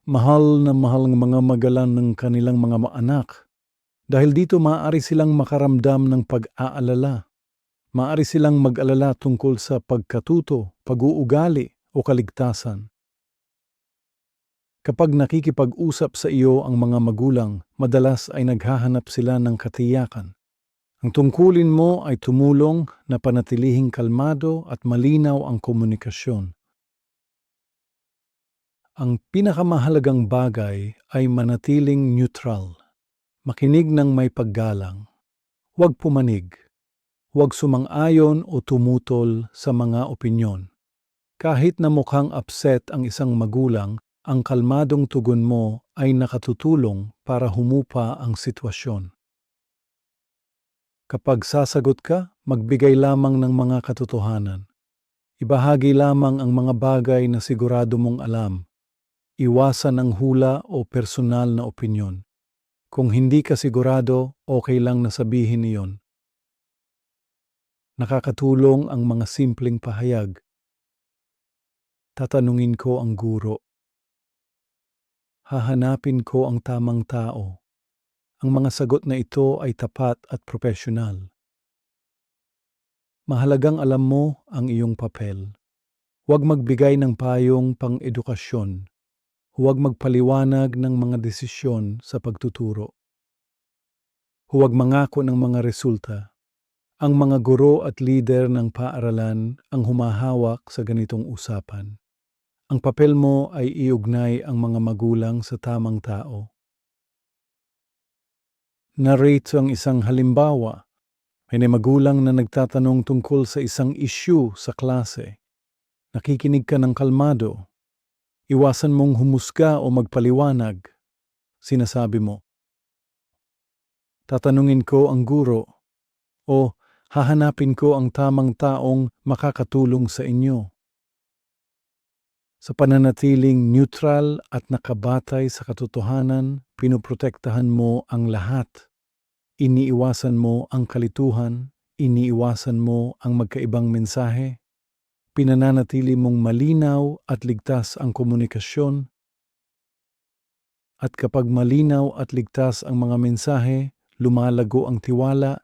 mahal na mahal ng mga magulang ng kanilang mga anak. Dahil dito maaari silang makaramdam ng pag-aalala. Maaari silang mag-alala tungkol sa pagkatuto, pag-uugali o kaligtasan. Kapag nakikipag-usap sa iyo ang mga magulang, madalas ay naghahanap sila ng katiyakan. Ang tungkulin mo ay tumulong na panatilihing kalmado at malinaw ang komunikasyon. Ang pinakamahalagang bagay ay manatiling neutral. Makinig ng may paggalang. Huwag pumanig. Huwag sumang-ayon o tumutol sa mga opinyon. Kahit na mukhang upset ang isang magulang, ang kalmadong tugon mo ay nakatutulong para humupa ang sitwasyon. Kapag sasagot ka, magbigay lamang ng mga katotohanan. Ibahagi lamang ang mga bagay na sigurado mong alam. Iwasan ang hula o personal na opinyon. Kung hindi ka sigurado, okay lang na sabihin iyon. Nakakatulong ang mga simpleng pahayag. Tatanungin ko ang guro. Hahanapin ko ang tamang tao. Ang mga sagot na ito ay tapat at propesyonal. Mahalagang alam mo ang iyong papel. Huwag magbigay ng payong pang-edukasyon. Huwag magpaliwanag ng mga desisyon sa pagtuturo. Huwag mangako ng mga resulta. Ang mga guro at lider ng paaralan ang humahawak sa ganitong usapan. Ang papel mo ay iugnay ang mga magulang sa tamang tao. Narito ang isang halimbawa. May magulang na nagtatanong tungkol sa isang issue sa klase. Nakikinig ka ng kalmado. Iwasan mong humusga o magpaliwanag. Sinasabi mo, tatanungin ko ang guro o hahanapin ko ang tamang taong makakatulong sa inyo. Sa pananatiling neutral at nakabatay sa katotohanan, pinoprotektahan mo ang lahat. Iniiwasan mo ang kalituhan, iniiwasan mo ang magkaibang mensahe, pinananatili mong malinaw at ligtas ang komunikasyon, at kapag malinaw at ligtas ang mga mensahe, lumalago ang tiwala,